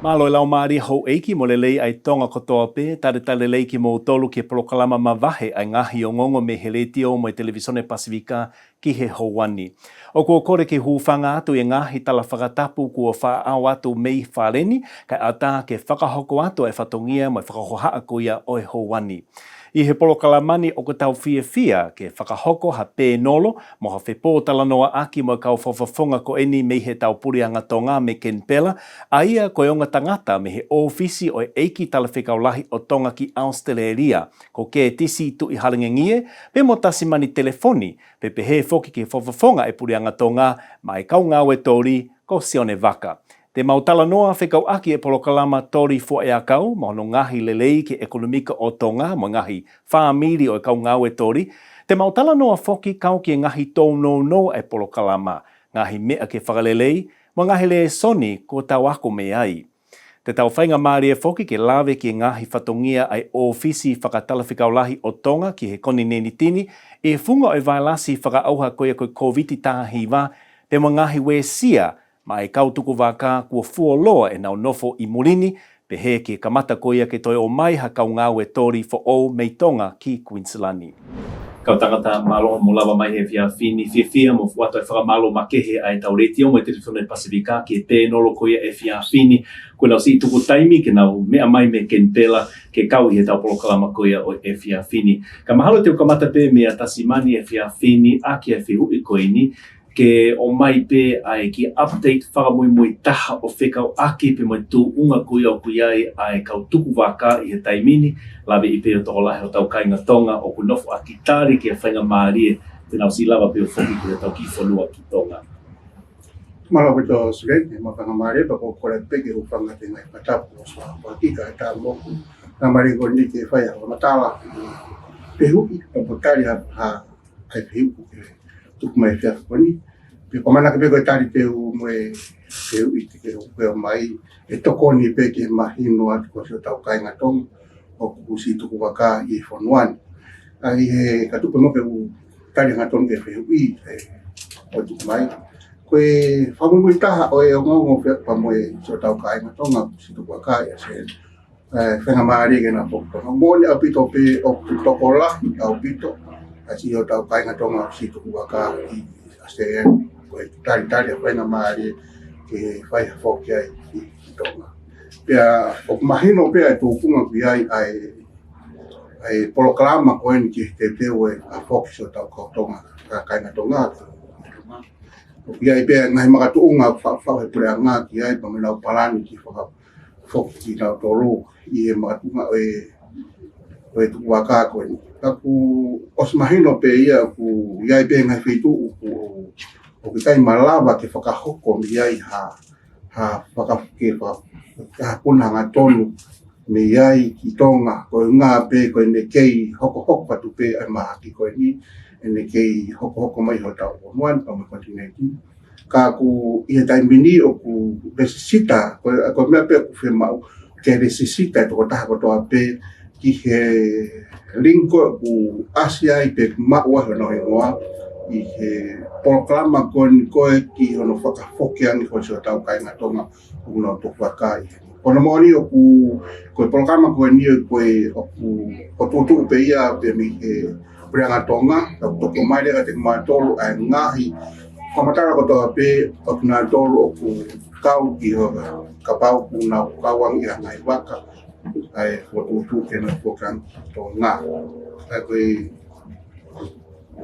Malo lau maari hou eiki mo le lei ai tonga kotoa pe, tale leiki mo tolu ke polokalama mawahe ai ngahi o ngongo me heletio mo i televisione Pasifika ki he houani. O kua kore ke hūwhanga atu e ngahi tala whakatapu kua whaau atu mei whaleni, kai ata ke whakahoko atu e whatongia mo i whakahohaa kuia o e houani. I he polokalamani o tau fia ke whakahoko ha pēnolo mo ha whepō talanoa aki mo kau whawhawhonga ko eni mei he tau purianga tonga me Ken Pela, a ia koe onga tangata me he ofisi o e eiki tala whekaulahi o tonga ki Australia, ko ke tisi tu i halingengie, pe mo tasimani telefoni, pe he foki ke whawhawhonga e purianga tonga, mai kau ngāwe tori ko Sione Waka. Te mautala noa whekau aki e polokalama tori fua e akau, mo no ngahi lelei ke ekonomika o tonga, mo ngahi whaamiri o e kau ngāwe tori. Te mautala noa foki kau ki ngahi tau no e polokalama, ngahi mea ke whakalelei, mo ngahi le soni ko tau ako me ai. Te tau whainga maari e foki ke lawe ki ngahi whatongia ai ofisi whakatala whikaulahi o tonga ki he koni neni tini, e funga o vailasi whakaauha koe koe COVID tāhiwa, te mo ngahi we sia, ma e kau tuku waka kua fuoloa e nau nofo i Mulini, pe he ke kamata koia ke toi o mai ha kau ngāwe tori fo o mei tonga ki Queenslandi. Kau tangata malo mo lava mai he fia mo fuato e whakamalo makehe ai tau retio mo e telefone Pasifika ke pēnolo koia e fini, koe nau si tuku taimi ke nau mea mai me Ken Pela ke kau i he tau polokalama koia o e fini. Ka mahalo te o kamata pe mea tasimani e fini a ki e whihui koe ni, ke o mai pe ai ki update whakamui taha o whekau aki pe mai tū unga kuia o kuiai ai kau tuku waka i he taimini, lawe i pe o toko lahe o tau kainga tonga o kunofo aki tāri ki a whainga maarie te nau si lawa pe o whoki ki tau ki whanua ki tonga. Malawi to sugete, mapanga maarie pa ko kore peke o whanga te ngai patapu o swa wakika e tā moku, na mariko ni te whaia o matala pe huki, pa potari ha ai pe huku ke tuku mai whia whakoni. Pe komana ke peko e tari te u moe te u iti ke upe o mai e toko ni peke mahino atu ko sio tau kainga tonga o kukusi tuku waka i whanuani. Ai he katupe mope u tari ngatonga e whihui o tuku mai. Koe whamumui taha o e o ngongo whiakpa moe sio tau kainga tonga kukusi tuku waka i a se whenga maari ke na pokutona. Mōne au pito pe o toko lahi au pito asi o tau kainga tonga si tuku waka i ASEAN. Koe tari a whainga maari ke whai whoki ai i tonga. Pea o mahino pea e tūpunga ki ai ai polokalama koe ni ki te teo e a whoki so tau tonga kainga tonga. O ki ai pea ngahi makatuunga whau he pure a ngā ki ai pa menau palani ki whaka whoki ki tau toro i he makatuunga o e tuku waka koe ni. Aku os mahino pe ia ku iai pe ngai fitu o ki tai malawa ke whakahoko mi iai ha whakake ka puna ngā tonu me iai ki tonga koe ngā pe koe ne kei hoko patu pe ai mahaki koe ni e ne kei hoko mai ho tau o nuan pa me kontinenti. Ka ku ia tai mini o ku besisita koe mea pe ku whemau ke besisita e toko taha kotoa pe ki he linko ku Asia i pe maua hono he ngoa i he polokalama koe ki hono whakafoki angi koe sio tau kainga tonga uno tuku waka i. Kono moni o ku koe polokalama koe ni koe o tutu pe ia pe mi he prianga tonga tau toko mai lega te kumatolu ai ngahi kamatara kotoa pe o kunatolu o ku kau ki hoga kapau kuna kawang i ngai waka ai foto ke na program to nga ai koe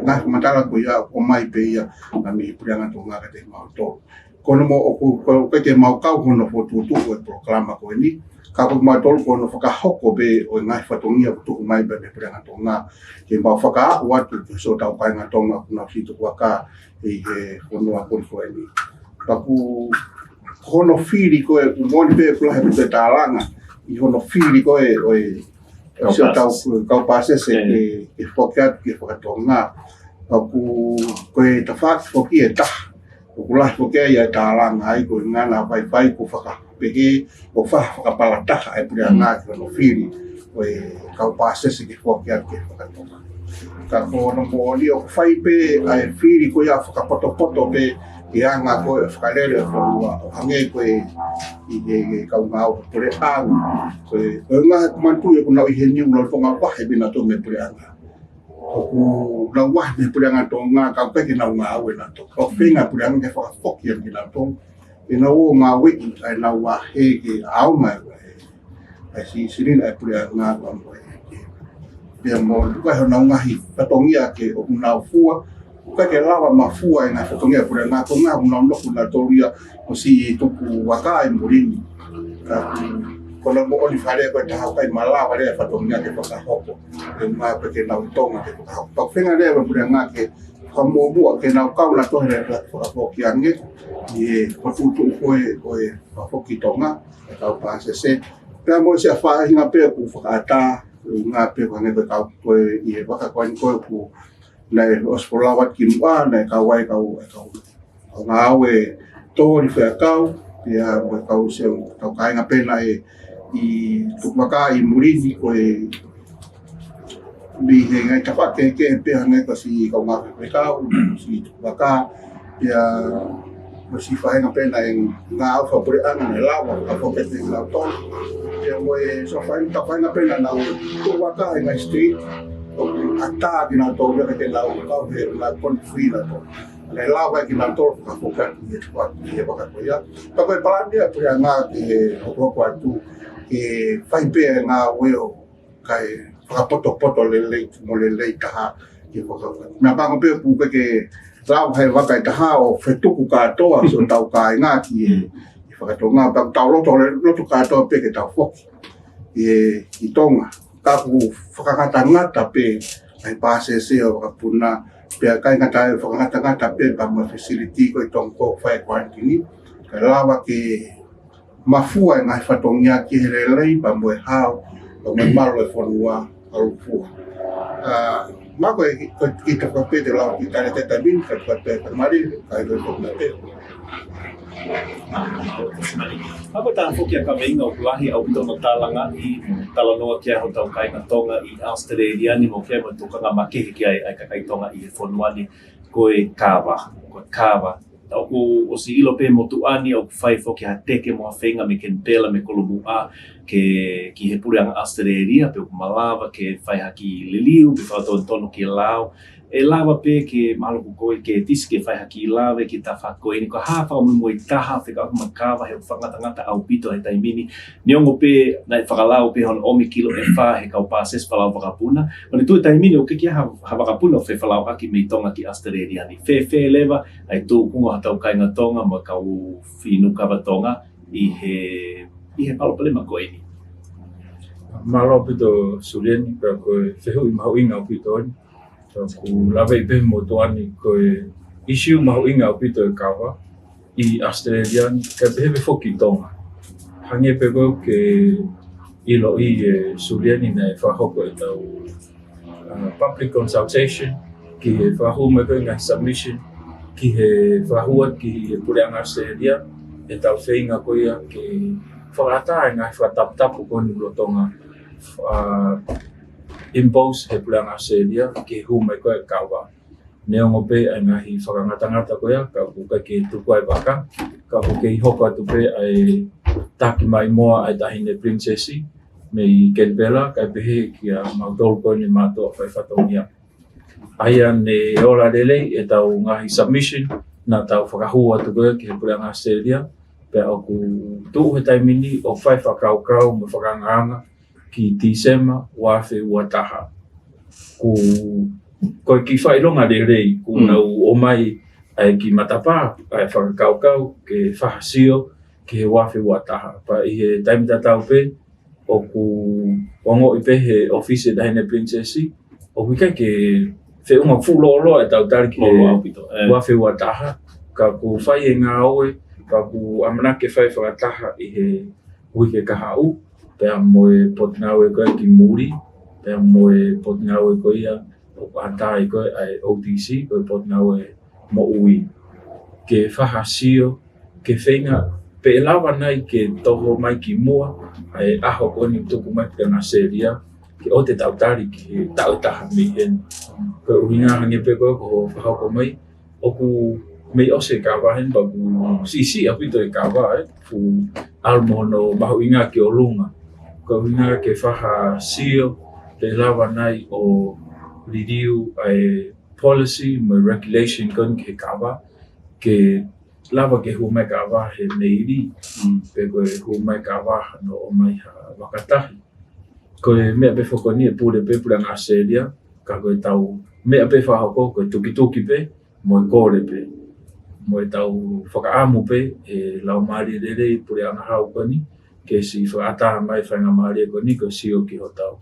na matala ko ya o mai pe ia na mi prianga to nga te mau to kono mo o ke mau kau kono foto o programa ko ni ka ko mai tol kono faka hoko be o ngai fatongia to mai be prianga to nga ke mau faka wa so tau pai nga to nga na fitu waka e he kono a ko ni Paku hono fili ko e moni pe kula he te talanga I hono fili ko e se tau pasese ke fokat ke fokatonga paku ko e tafak foki e ta kula foki e talanga ai ko ngana pai ko faka pegi o faka palata ai pura nga ko no fili ko e kau pasese ke fokat ke fokatonga ka ko no moni o fai pe ai fili ko ya faka poto pe ia nga ko whakarere o hange koe I kau ngau pure ang koe nga mantu e kuna I he niu lo tonga wahe bina to me pure anga o na wahe me pure anga to nga kau peke na ngau e na to o whenga pure anga ke whakafoki ang kina to e na o ngā wiki ai na wahe ke au mai ai si sirina e pure anga koe pia mo luka he na ngahi patongia ke o kuna fua ka ke lava mafua ina fotongia pura na ko nga una loku na toria o si tuku waka I murini ka kono mo oli fare ko ta ka malava le fotongia ke ko hopo e ma pe na utonga ke ko pa fenga le pura nga ke ka mo bua ke na ka una to le ko ki ange e ko tutu ko e pa foki tonga ka pa se pe mo se fa ina pe ku fakata nga pe ko ne ka ko I waka ko ku na os polawat kinwa na kawai kau ngawe tori fe kau ya mo kau se kau kai nga pena I tukmaka I murini ko bi nga tapa ke pe nga ko si kau nga pe kau si tukmaka ya mo si fa nga pena nga fa pure ana na lawa ka ko pe na to ya mo so fa nga pena na tukmaka nga street ata kina to le ke la ka ver la con frida to le lava kina to ka ko ka ni kwa ni ba ka ya pa ko pa dia pura nga ke ko kwa tu ke fai pe nga weo kai fa poto le mo le ka ke ko na pa ko pe pu ke la hai wa ka ta o fetu ku ka to so tau ka nga ki fa to nga pa tau lo to ka to pe ke ta fo I tonga ka ku whakakatangata pe ai pasese o kapuna pe kai ngata whakakatangata pe pa ma facility ko I tongko whai quarantine ka lawa ke mafua ngai whatongia ki herelei pa moe hao o me malo e whanua alufua mako e ki te whakapete lawa ki tane te tabin ka whakapete mari kai roi whakuna pe Apa tā whoki a ka meinga o kulahi au tono tālanga I talanoa kia ho tau kainga tonga I Australia ni mo kia mo tukanga makehe kia ai ka kaitonga I he whonuani koe kawa. Tau ku o si ilo pe mo tuani au whai whoki ha teke mo a whenga me ken pela me kolomu a ki he pureanga Australia pe o kumalawa ke whai haki liliu pe whautono tono ki lao e lawa pe ke maluku koe ke tisi ke whai haki lawe ki ta whako e ni ko hawha o mo I taha whika aku makawa he whangata au pito he taimini niongo pe nai whakalao pe hon omi kilo e wha he kau pāses whalau wakapuna o ni tui taimini o kiki ha wakapuna o whe whalau aki mei tonga ki Australia ni whe lewa ai tū kungo hatau kainga tonga ma kau whinu kawa tonga I he palopalema koe ni Malo pito sulieni pa koe whehu I mahuinga o pito ni ku lawe I pe mo tuani koe issue mahuinga o pito e kawa I Australia ka pehe whoki tonga. Hange pe koe ke ilo I sulieni na e whahoko e tau public consultation ki he whahu me koe ngai submission ki he whahua ki he pureanga Australia e tau whainga koe ke whakata e ngai whataptapu koe ni tonga impose he pureanga Australia ki hume koe kawa. Neongo pe ai ngahi whakangatangata koea ka puka ke tuku ai waka ka puka I hoko atu pe ai taki mai moa ai tahine princesi me I Kenbela kai pehe ki a mautolu koe ni mātua whai whatongia. Aia ne ora lele e tau ngahi submission na tau whakahua atu koea ki he pureanga Australia pe au ku tuu he taimini o whai whakaukau me whakanganga ki Tisema wafe uataha. Koe ki whailonga rei ku nau o mai ai ki matapa ai whakakaukau ke whahasio ki he wafe uataha. Pa I he taimitata pe o ku wango I pe he office dahine princesi o wika ke whiunga fulolo e tau tari ki he wafe uataha ka ku fai e ngā oe, ka ku amanake fai whakataha i he wike kahau, pea moe potinaue koe ki muri, pea moe potinaue koe ia, o atai koe ai OTC, koe potinaue mo ui. Ke whahasio, ke whenga, pe lawa nei ke toho mai ki mua, ai aho koni tuku mai ka ngā seria, ke o te tautari ki tau taha mi hen. Koe uhinga hange pe koe ko whahoko mai, oku mei ose kawa hen, pa ku sisi apito e kawa, fu almono mahu inga ki o lunga. Koe uhinga ke whahasio, pe lawa nei o review ai policy, mo regulation koni ke kawa, ke lava ke humai kawa he neiri, pe koe humai kawa no o mai ha wakatahi. Koe mea pe whakoni e pure pe pura ngā seria, ka koe tau mea pe whahoko, koe tuki pe, mo e kore pe. Mo e tau whakaamu pe, e lau maari rere pure anga hau koni, ke si whaataha mai whainga maari e koni, koe sio ki ho tau.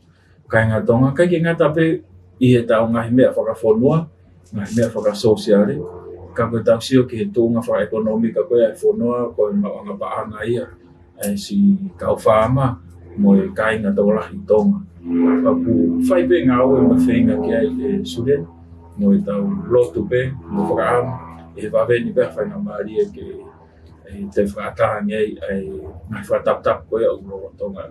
Kai ngā tonga, kai ke ngata pe, i he tau ngahi mea whakawhonua, ngahi mea whakasosiare, ka koe tau sio ki he tūnga whakaekonomika koe ai whonua, koe mawanga paanga ia, ai si kau whaama, mo e kainga tau lahi tonga. Ka ku whai pe ngā oe ma whenga ki ai e Suren, mo e tau lotu pe, mo whakaamu, e he waweni pe whainga maari e ke te whaatahangi ai ngai whaatap koe au roa tonga.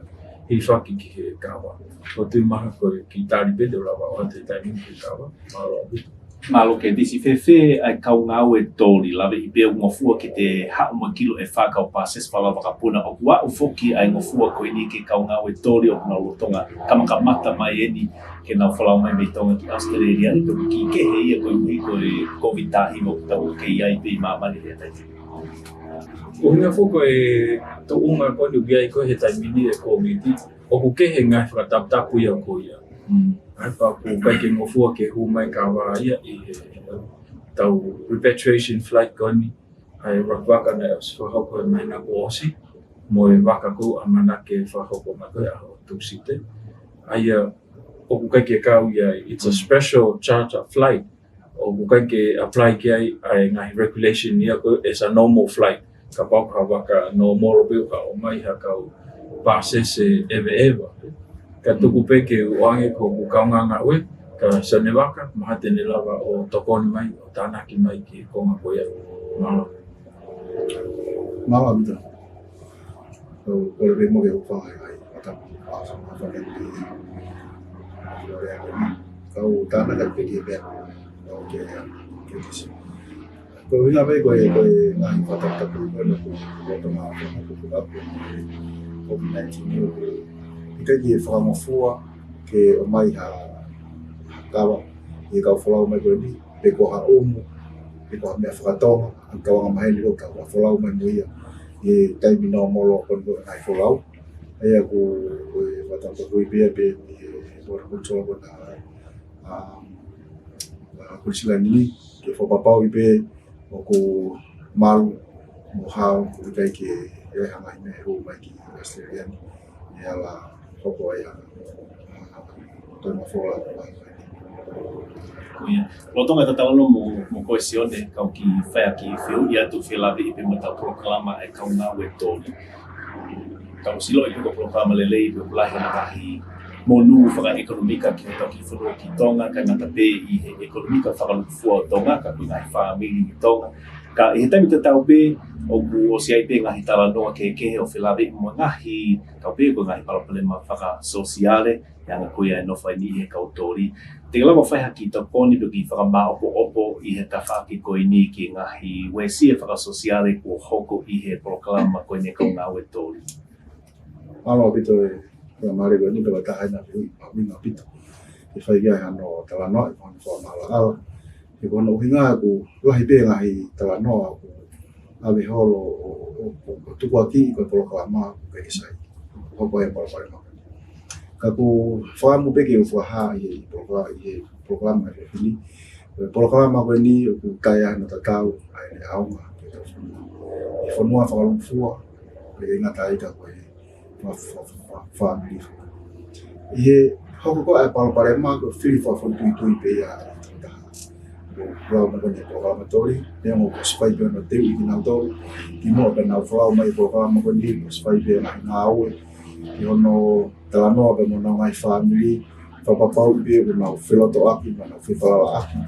Hi whaki ki he kawa. Ko tui maha koe ki tāri pe te rawa o te taimini ki kawa, maro abu. Malo ke disi fefe ai kau ngau e tori lawe i pe ngofua ki te hauma kilo e whakau pases wala wakapuna o kua ufoki ai ngofua koe ni ke kau ngau e tori o kuna lotonga kamaka mata mai eni ke nau whalau mai mei tonga ki Australia i toki ki ke he ia koe ui koe COVID-19 o tau ke iai pe i maamani rea taiti. O hina whoko e to unga koni ugiai koe he taimini e COVID, o ku ke he ngai whakataptapu ia koe ia. Ai pa ku kai ke ngofua ke hu mai ka wā ia i he tau repatriation flight koni ai wakwaka na e whahoko e mai na ko osi mo e waka ku a mana ke whahoko mai koe aho tūsite. Ai o ku kai ke kau ia it's a special charter flight o ku kai ke apply ki ai ngahi regulation ia koe as a normal flight ka pau ka waka no moro pe ka o mai ha kau pasese ewa. Ka tuku pe ke uange ko kukaunga ngā ue, ka sane waka, maha tene lawa o tokoni mai, o tānaki mai ki konga koea. Malo. Malo amita. So, kore pe mo ke uwhanga ai, atapu, asa, mawhanga ki rea koni. Kau tānaka pe ki pēr, o ke tisi. Ko hina pe koe ngahi whataptapu, koe no ku rotonga whanga kukukapu, COVID-19 ika ki e whakamafua ke o mai ha kawa i kau whalau mai koe ni, pe ko ha omu, pe ko ha mea whakatonga, an kawanga maheni ko kau whalau mai muia i taimi no molo kon koe ngai whalau. Ea ku e watapa kui pia pe ni e kora kultola ko na kurisila nini, ke whapapau i pe o ku malu mo hao ku kai ke e hangai me hu mai ki Australian. Ea la hoko ai tōna whola mai. Kuia. Lotonga ta tauno mo koe sione kau ki whaia ki whiu i atu whilawe i pe matau proklama e kau ngā ue tōni. Kau silo i puka proklama lelei i pe pulahi na kahi mo nuu whaka-ekonomika ki o tau ki whanua ki Tonga, ka ngata pe i he ekonomika whakalukufua o Tonga, ka kui ngahi whaamiri ki Tonga. Ka i he taimi te tau pe, o ku o si ai pe ngahi tala noa ke kehe o whilawe i mo ngahi tau pe ko ngahi palapalema whaka-sosiale, i anga kuia e nowhai ni he kautori. Te lawa whaiha ki tau poni pe ki whakama opo i he tawhaki koe ni ki ngahi wesi e whaka-sosiale ko hoko i he proklama koe ne kau ngā ue tori. Malo pito e kua maare koe ni pewa tahaina hui ngā pito. E whai kia hano tala noa i kone wha mahala ala. E kona uhinga ku lahi pe ngahi tala noa ku awe holo o tukua ki i koe proklama kai kisai. Hoko e parapare maka. Ka ku whaamu peke o whaha i he proklama e whini. Proklama koe ni o ku taia na tatau ai le aunga. E whanua whakalungfua e ngata ika koe whaamiri. I he hoko koe e parapare maka whiri whaafon tui pe a Pulau Makoni Pulau Matori, yang mau sesuai dengan hotel di Nato, kimo dan Pulau Mai Pulau Makoni sesuai dengan Naue, yono talano dengan nongai family, papapau bi dengan filoto aki dengan fifala aki,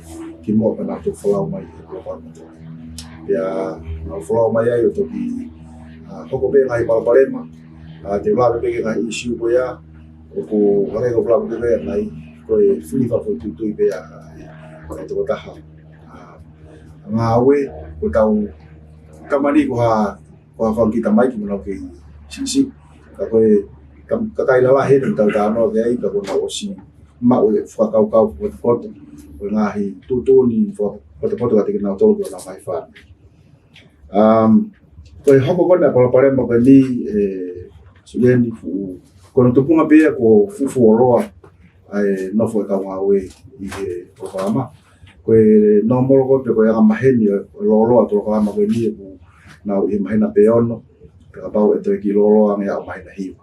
kimo dan Pulau Mai Pulau Matori. Ya, Pulau Mai itu di koko be ngai Palema, di Pulau be ngai isu boya, ko ngai Pulau be ngai ko free for tutu be ya. Itu tahu, ngawe ko tahu kamari ko ha kita mai ko no ke sisi ka ko kakai la he dan tahu no ke ai ka ko no si ma o fa kau foto ko ngahi tutu ni foto ka te na tolo ko na mai fa ko hoko ko na ko pare mo ni sulen fu ko no tupunga be ko fu roa ai no fo ka ngawe i programa ko no molo ko pe ko ya maheni lolo atau ko ma ko ni ku na i mahena pe ono pe ka pau eto ki lolo ang ya mahena hi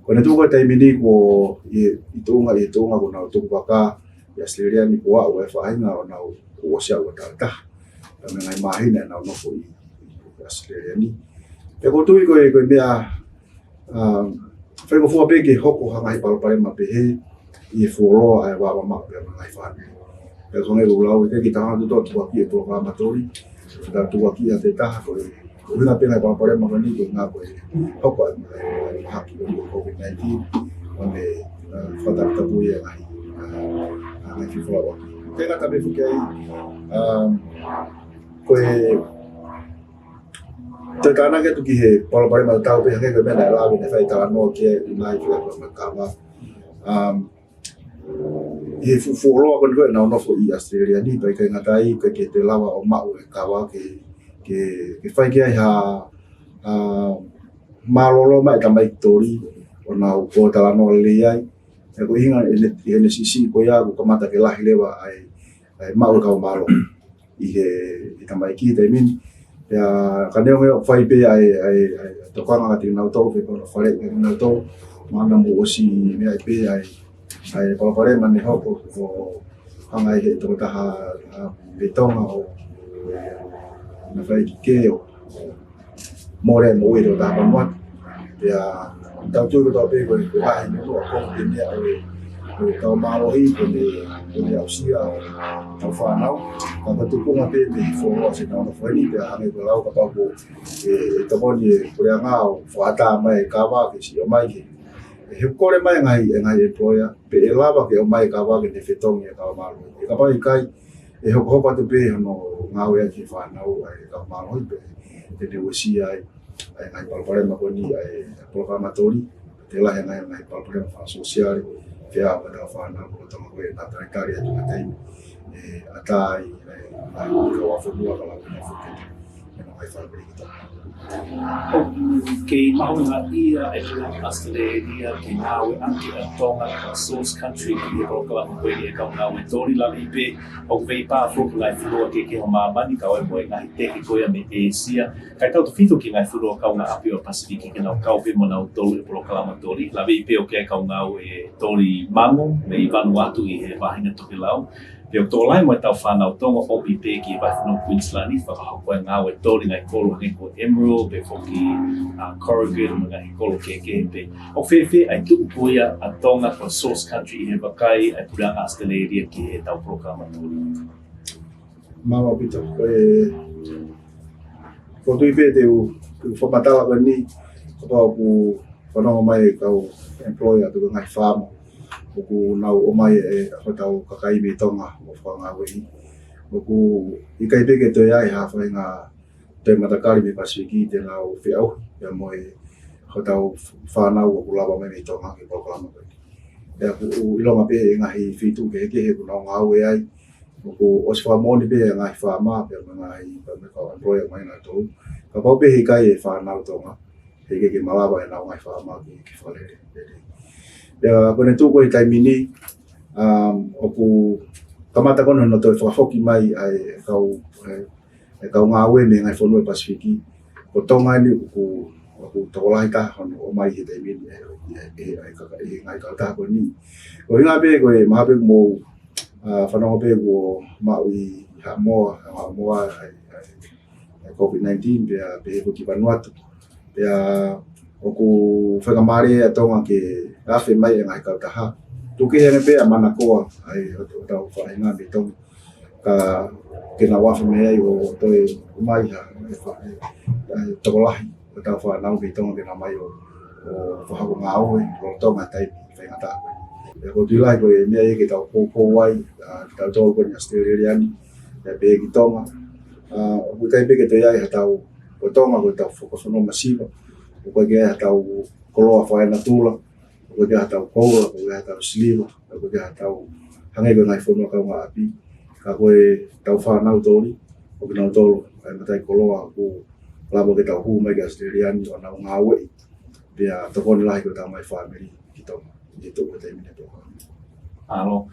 ko na tu ko tai mini ko itu nga ko na tu ka ya sleria ni ko wa fa ai na ko sia ko ta na ngai mahena na no fo i ya sleria ni pe ko tu ko me a fe ko fo pe ki hoko ha ngai pal ma pe he i folo ai wa ma pe ngai fa e songe ulau ke kita ha tu aki programa tori da tu aki ate ta ko una pena pa pare ma ni ko na ko hoko ha ki ko COVID-19 onde fata ta pu ya ai fi folo ke na ta be fu ke ko te kana ke tu ki he pare ma ta pe ke me na la be fa ta no ke mai ki ma ka ma e fu lo ko no no fo i Australia ni pe ke ngatai ke te lawa o ma o kawa ke fai ke ha malolo mai ta mai tori ona ko ta no le ai e ko hinga ene sisi ko ya ko kamata ke lahi lewa ai ma o ka malo i ta mai ki te min ya kaneo fai pe ai to ka nga ti na to pe ko fare ke na to mana mo si me ai pe ai pare mane hopo ko hanga i to ta betonga o na fai ke o more mo i to ta mo ya ta tu ko pe ko ai no ko ni o ka malo hi ko ni ausia ta fa nau ka tu ko pe fo se na fo ni ya ane ko lau ka pa ko to mo ni ko ya ngao fa ta mai ka ba ke si o mai ke he kore mai ngai employer pe lava ke o mai ka wa ke te fetong e ka malo e ka pai kai e ho pa te pe no ngau e ki fa na o ai ka malo pe te wosi ai ngai pare ma ko ni ai programa tori te la ngai pare ma social ke a pa fa na ko to ko na ta ka ria tu tai atai ai ko wa fo bua ka la na fo ke no ai fa brigita ke maunga ia e pula Australia ke nawe anti a tonga ka source country ki ko ka mo e ka nawe tori la ipe o vei pa fo la flo ke o mani ka o mo e ngai te ko ia me Asia ka tau fito ki ngai flo ka una apio Pacific ke na ka o pe mo na tori pro ka ma tori la vei pe o ke ka ngau e tori mango me i Vanuatu i he vahinga toki lau pe o tō lai mo e tau whanau tonga o pi pe ki e whai Queensland i whakahakoe ngā e tori ngai kolo ngai ko Emerald pe whoki Corrigan mo ngai kolo ke pe o whewhe ai tuku puia a tonga ko source country i he wakai ai puranga Australia ki he tau programa tori Mama pita ko tui pe te u whamatala ka ni ko tau ku whanonga mai kau employer tu ngai whāmo ku nau o mai e hotau kakai me tonga o whanga wehi ku i kai peke te ai ha whainga te matakari me Pasifiki te nau whiau ia moe hotau whanau o kulawa me tonga ki proklama wehi ia ku ilonga pe e ngahi whitu ke he ku nau ngau e ai ku oswa moni pe e ngahi whama pe ngahi pa me kau employer mai na tau ka pau pe he kai e whanau tonga he ke malawa e nau ngahi whama ki whalere ya kone tu ko i tai mini o ku kamata kono no to whahoki mai ai kau ngā ue me ngai whanua Pasifiki ko tonga ni ku tolai ta hono o mai he tai mini e ngai ka ta ko ni ko inga be ko e mabe mo whanonga pe ko maui moa COVID-19 pe ko ki Vanuatu pea o ku whakamare a tonga ke awhi mai e ngai kautaha tuke ene pe a mana koa ai o tau whainga me tonga ka ke na wafa me ai o toi mai ha tokolahi o tau whanau me tonga ke na mai o whahako ngā oe o tonga tai whaingata e ko tilai ko e mea e ke tau pōpō wai tau tōru ko ni Australiani e pe ki tonga o kutai pe ke te ai ha tau o tonga ko tau whakasono masiva o koe ke ha tau koloa whaena tūla o koe ke ha tau koura o koe ha tau siliva o koe ke ha tau hangai ko ngai whanua kau ngā api ka koe tau whanau tōri o ki nau tōru ai matai koloa ko labo ke tau hu mai ke Australiani o nau ngā wei pia tokoni lahi ko tau mai whamiri ki tonga i tō koe te mine tōka. Alo,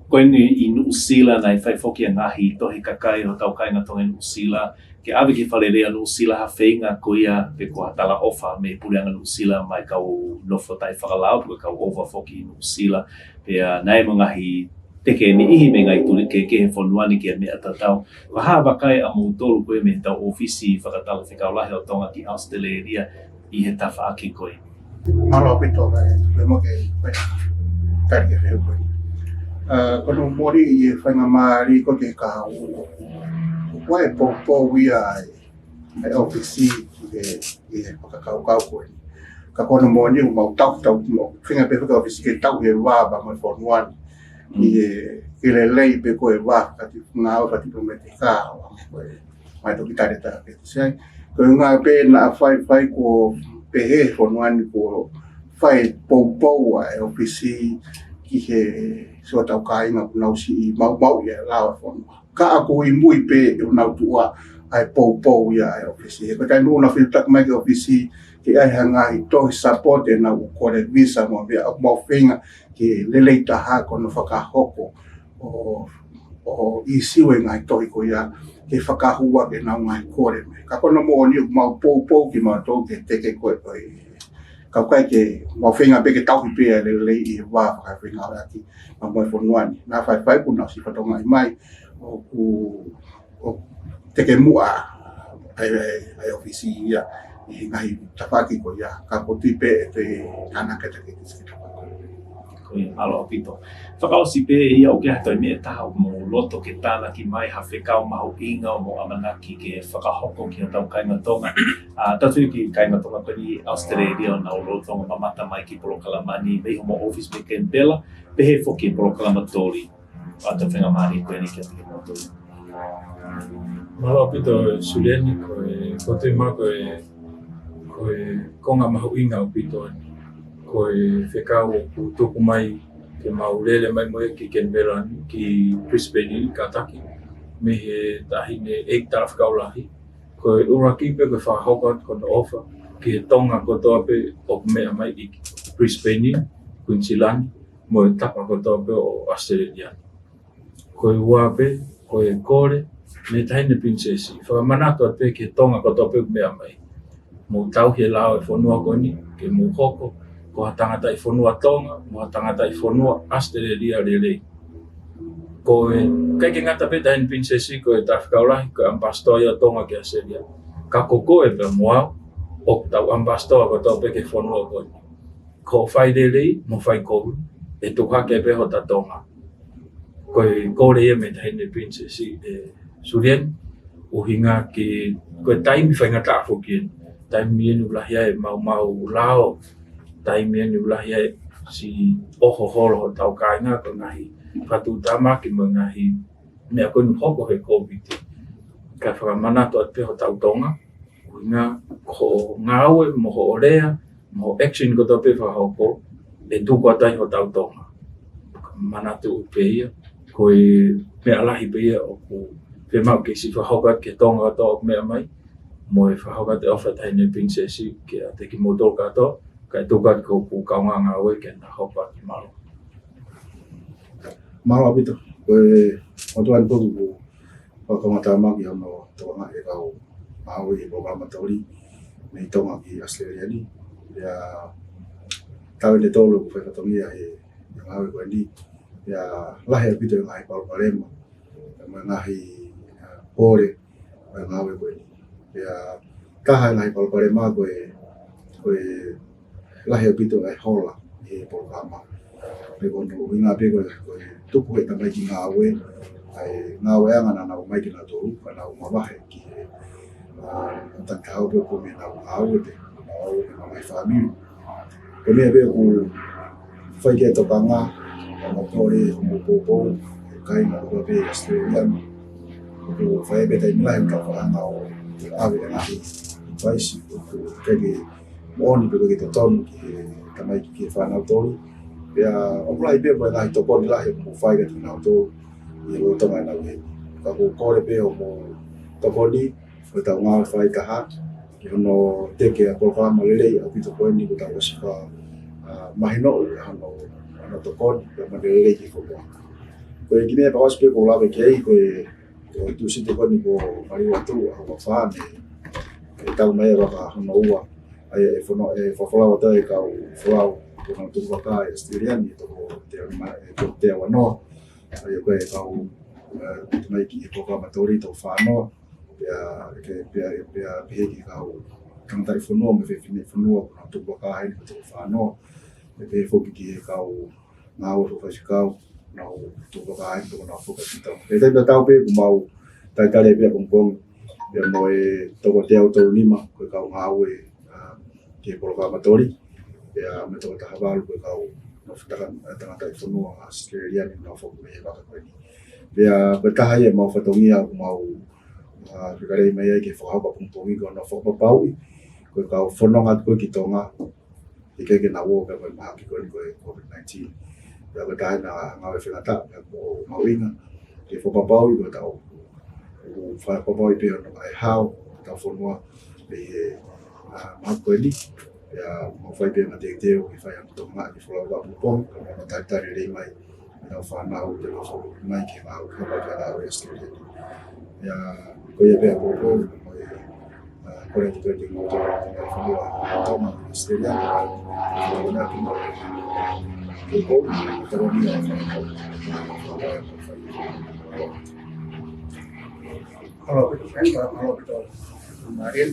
koe ni i New Zealand ai whai whoki a ngahi tohi kakai o tau kainga tonga New Zealand ke awe ki whalerea New Zealand ha whainga ko ia pe ko hatala ofa me pureanga New Zealand mai kau nofo tai whakalau pe kau over whoki New Zealand pia nai mo ngahi teke ni ihi me ngai tuli ke he whonuani ki a mea tatau ko haa wakai a mou tolu koe me tau ofisi whakatala whikau lahi o tonga ki Australia i he tawha aki koe. Malo pito ke mo ke tari ke wheu koe. Kono mori i whainga maari ko ke ka wai po wia ai ofisi i he whakakau koe. Ka kono mori u mau tau mo whinga pe whaka ofisi ke tau he wā ba mo whonuani i he lei pe koe wā kati ngā o pati po me te kā mai toki tare tā ke te ko ngā pe na whai ko pe he whonuani ko whai pou ai ofisi ki he so tau kāinga ku nau si i mau i lawa whanua. Ka ako i mui pe o nau tua ai pou ia ai ofisi. He ko tai nuna whiutak mai ke ofisi ke ai hanga i tohi support e nau kore visa mo via mau whinga ke lelei taha kono whakahoko o i siwe ngai tohi ko ia ke whakahua ke nau ngai kore me. Ka kono mo ni mau pou ki mau tō ke teke koe koe. Ka kai ke mau whinga pe ke tauhi pe e lelei i wā whakawhinga aki ma moe whonuani. Nā whai kuna si whatonga i mai o teke mua ai ofisi ia i ngai tawhaki ko ia. Ka poti pe e te kanaka te kiti Koe alo apito. Whakaosi pe ia o ke hatoi mea taha mo loto ke tāna ki mai ha whekau mahu inga o mo amanaki ke whakahoko ki a tau kainga tonga. Tatu ki kainga tonga koe ni Australia o nau rotonga mamata mai ki Polokalamani mei homo office me Canberra pe he whoki Polokalamatori. Ata whenga maari koe ni ki a te motori. Malo apito Suliani koe tui mā koe konga mahu inga o pito koe whekau o tuku mai ke maurele mai moe ki Canberra ki Brisbane ka taki me he tahine tala whekau lahi koe uraki pe koe whahokat kono ofa ki he tonga kotoa pe o mea mai i Brisbane, Queensland moe tapa kotoa pe o Australia koe ua pe koe kore me tahine princesi whakamanatua pe ki he tonga kotoa pe mea mai mo tau he lao e whanua koni ke mo hoko ko tangata i whanua tonga, mo tangata i whanua Australia rele. Ko kai ke ngata pe tahin princesi ko e tawhikaulahi ko ambastoia tonga ki Australia. Ka koko e pe moao, o tau ambastoa ko tau pe ke whanua koni. Ko whai rele, mo whai koru, e tukake pe ho ta tonga. Ko e kore e me tahin princesi Surien, uhinga ki ko taimi whainga tāwho kien. Taimi enu lahia e mau lao, taimi enu lahia e si oho holo tau kainga ko ngahi whatu tama ki mo ngahi mea konu hoko he COVID. Ka whakamanato at peho tau tonga, uhinga ko ngawe, mo ho orea, mo action ko tau pe whahoko, e tuku atai ho tau tonga. Manato upeia, ko e mea lahi peia o ku pe mau ke si whahokat ke tonga ato o mea mai, mo e whahokat e ofa taine princesi ke a te ki motoka ato, ka e tukat ko ku kaunga ngawe ke na hopa ki malo. Malo apito, koe motuan toku ku whakamata ki hono tonga e kau maui e Polokalamatori me tonga ki Australia ni. Ia tawe ne tolo ku whakatongia e ngawe koe ni, ya lahi pito ngai palparema ngahi pore ngawe koe ya kaha lahi palparema koe lahi pito ngai hola e programa pe kono winga pe koe tupu e tamai ki ngawe ai ngawe anga na mai ki na toru kana umawahe ki takau pe ko me na ngawe te na mai family ko me be ku fai ke to panga mo pore mo popo kai na ko be Australia ko fai be tai lai ka fa na o ave na hi fai si ko ke oni pe ke to ton ki tamai ki fa na toru ya oblai be ba na to ko la he mo fai ke na to i o to na we ka ko le be o mo to ko di o ta nga fai ka ha ki no te ke ko fa ma le a pito ko ni ko ta o si fa mahino no to ko ma le ki ko ko ki me pa ospe ko la be ke ko tu si te ko ni ko mari o tu a fa ne ta mai ra ka no wa ai e fo no e fo la wa ta e ka o fo ko tu wa ka Australian ni to te wa no ai ko e ka o mai ki ko ka ma tori to fa no ya ke pe ki ka o kang tai fo no me fe fini fo no ko tu wa ka ai to fa no pe fo ki ka o na o fa si ka na o tu wa ka ai to na fo ka si to e te ta pe ku mau tai ta le pe pong ya mo e to ko te auto lima ko ka o nga o ke programatori ya me to ta havalu ko ka o no futakan ta fo no Australia ni no fo me ba ka ko ni ya berkah ya mau fotongia mau kare mai ke fo ha pung pung ko no fo pa pau ko ka fo no ngat ko ki tonga ke na wo ka ma ki ko COVID-19 ya berkah na ngau fe ta ko mau inga ke fo pa pau ko ta o fa pa pau pe no ai how ta fo no be ma ko ni ya mo fai pe na te ke fa ya tonga ki fo la pung ko no ta re mai no fa na o de los mai que va a para la Australia ya voy a ver poco por el que tengo que toma Australia una que pero mira Kalau betul kemarin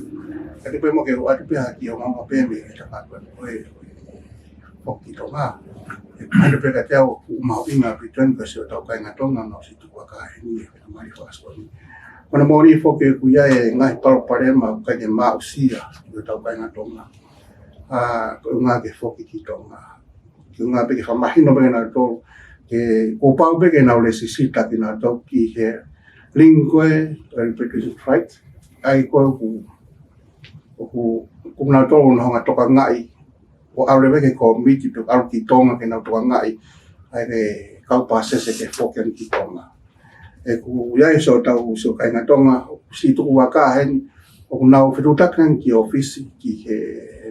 tadi pe mo ke wa pe ha ki o ma pe me ta pa ko o ki to ma ada pe ka tau ma inga pitan ka se tau kai ngatonga no si tu ka ni ka mai fas ko ni ona mo ni fo ke ku ya e ngai pal pare ma ka ke ma usia yo tau kai ngatonga ko nga ke fo ki tonga ki nga pe ke fa mahino pe na to ke ko pa pe ke na le si ta ki na to ki he lingua el pequeno right ai ko ku na to no nga to ka ngai o aure ke ko miti pe au ki tonga ke na to ngai ai ke kau pase se ke foken ki tonga e ku ya so tau so kai na tonga si tu wa ka hen o na o fitu kan ki office ki he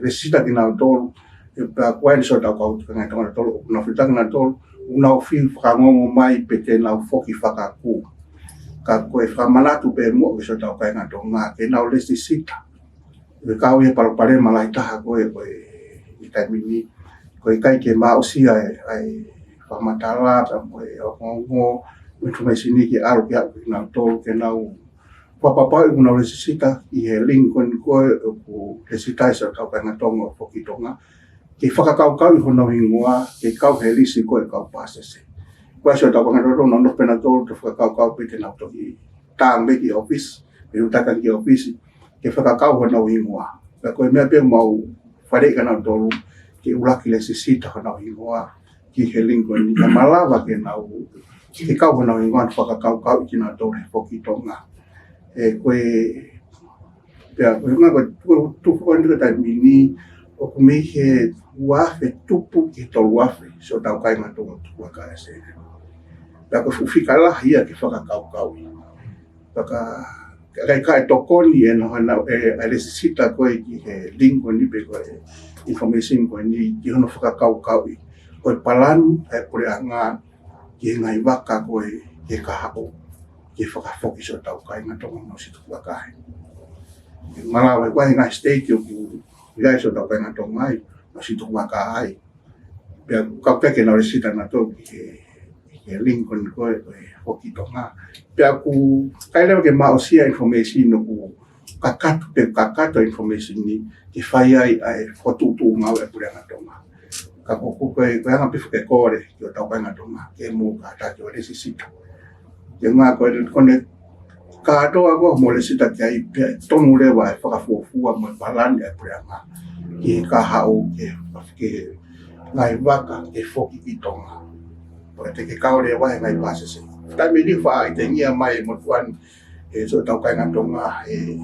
resita ki na to e pa kwa so tau ka ka na tonga to na fitu na to una o fi fra ngo mai pe te na foki faka ku ka ko e fra manatu pe mo so tau ka na tonga ke na o le sita e ka o e pare malai ta ko e mini ko kai ke ma osia ai fa matala ka mo ngo mo me sini ki aro ya na to ke na papa una resita i he Lincoln ko resita sa ka pa na tonga fo ki tonga ke fa ka ho no hingua ke ka he lisi ko ka pase se ko so ta ka no no pena to fa ka pe ke na to ki tambe ki office pe uta ka ki office ke fa ka ho no hingua ko me pe mau fare ka na to ke ula ki le sisita ka na hingua ki he Lincoln ni ka malava ke na ke ka ho no hingua fa ka ki na to fo ki tonga e koe pia koe ngā koe tupu andika tai mini o kume he wafe tupu ki tolu wafe so tau kai ngā tonga tupu a kaya se pia koe fufika lah ia ki whakakau paka kai kai tokoni e no hana e lesisita koe ki he Lincoln ni pe koe information koe ni ki hono whakakau koe palanu e kore a ngā ki ngai waka koe ke kahako ke whakafoki so tau kai ngā tonga no si tuku wakai. Malawa kwa ngā state o ku iai so tau kai ngā tonga ai no si tuku wakai. Pia kau peke na resita ngā tau ki ke Lincoln ko e hoki tonga. Pea ku kaile ke mausia information no ku kakato information ni ke whai ai whatutu ngau e pure ngatonga. Ka koko koe anga pifu ke kore ki o tau kai ngatonga ke mu ka taki o resi sita. Ke ngā koe kone ka atoa koe mo le sita ki ai tonu rewa e whakafuafua mo e palani e pure ngā. Ki ka hau ke ngai waka ke whoki ki tonga. Pore te ke kaore e wahe ngai pasese. Tai me ni wha i te ngia mai mo tuan e so tau kai ngatonga e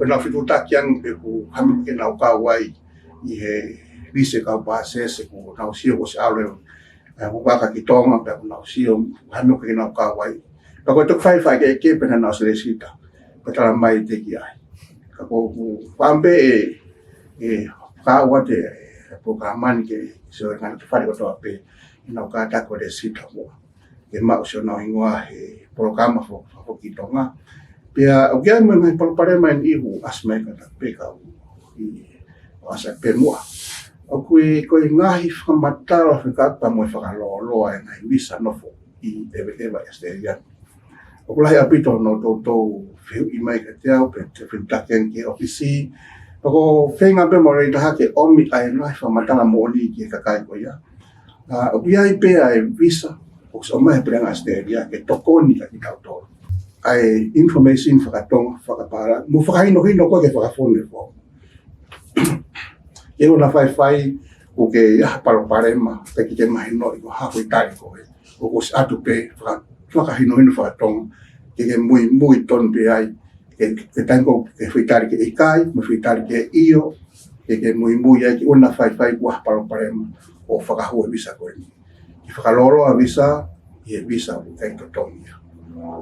pena fitu takiang pe ku hami ke nau ka wai i he vise ka pasese ku nau sio ko se aule ku waka ki tonga pe ku nau sio hami ke nau ka wai. Ka ko tuk whai ke pena nau se le sita. Ka tala mai te ki ai. Ka ko ku whambe e ka wate programani ke so ngana te whare kotoa pe nau ka tako le sita mo. Ke mau sio nau ingoa he programa fo ki tonga. Pea o kia mo mai palpare mai ihu asmai ka pe ka i asa pe mua. O kui ngahi whamatala whikata mo i whakaloloa e ngai visa nofo i ewa Australia. O kulahi apito no tōtou whiu i mai ka te au pe te whiutaken ke ofisi. Pako whenga pe mo rei taha ke omi ai ngai whamatala mo oli ki e kakai ko ia. O kia i pe ai visa o sa mai prenga Australia ke tokoni ka ki tautora. Ai information whakatonga, whakapara. Mu whakahino koe ke whakafone po. E una whai o ke paro parema, pe ki te mahino i ko hako i tari koe. O ko se atu pe whakahino whakatonga, ke mui ton pe ai. Ke tango ke whitari ke ikai, me whitari ke io, ke mui ai ki una whai kua paro parema o whakahua visa koe ni. I whakaloro a visa, i e visa o kai totongia.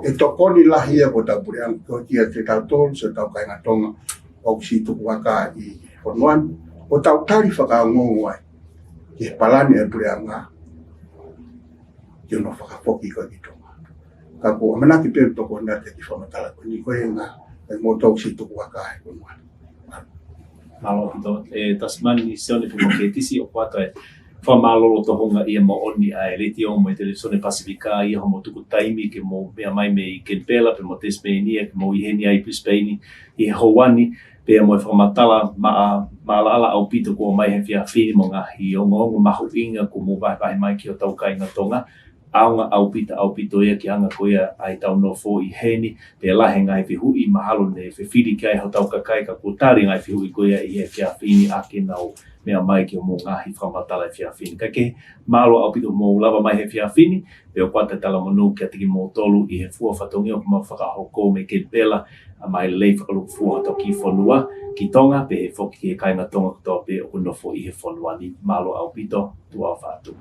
E tokoni lahi e ko tau puriang ko kia te tau tōru se tau kai ngatonga o si tuku waka i honuan o tau tari whakaongongo ai ki he palani e purianga ki ono whakapoki ko ki tonga. Ka ko amanaki pēr toko na te ki whamatala ko ni koe nga e mo tau si tuku waka e honuan. Malo pito e Tasmani seone pe mo ke tisi o kwato e whamalolo tohonga ia mo oni ai reti o mo i televisione Pasifika ia homo tuku taimi ke mo mea mai me i Kenpela pe mo Tasmania ke mo i heni ai Brisbane i Hawani pe mo e whamatala maala au pito ko mai he fia whini mo ngahi o ngongo mahu inga ko mo vai mai ki o tau kai ngatonga aunga au pito ia ki anga ko ia ai tau no fo i heni pe lahe ngai fi hui mahalo ne fe whiri ki ai ho tau kakai ka kutari ngai fi hui ko ia i he fia whini ake nau mea mai ki o mō ngahi whamatala e whiawhini. Ka ke malo au pito mō lava mai he whiawhini, pe o kwata tala manu kia tiki mō tolu i he fua whatongi o kuma whakahoko me Kenpela, a mai lei whakaluku fua hato ki whanua, ki tonga, pe he whoki ki he kainga tonga kutoa pe o kunofo i he whanua ni malo au pito, tua whātu.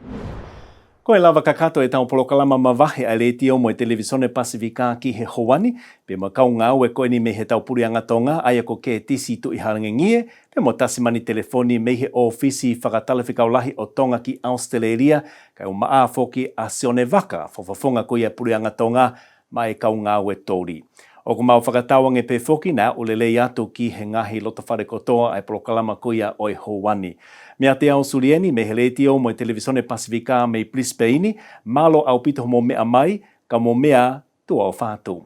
Ko e lava kakato e tau polokalama mawahe a reti o mo e televisione Pasifika ki he Hawani, pe makau ngau e koe ni me he tau puri angatonga, aia ko ke tisi tu i harangengie, pe mo tasimani telefoni me he ofisi whakatale whikaulahi o tonga ki Australia, kai o maa foki a Sione Waka, whawhafonga ko ia puri angatonga, mai kau ngau e tori. O ko mau whakatawang e pe foki na o lelei atu ki he ngahi loto whare kotoa ai polokalama ko ia o e Hawani. Mea te au Sulieni me heleti o mo e televisione Pasifika me Brisbane, malo au pito mo mea mai, ka mo mea tua o whātu.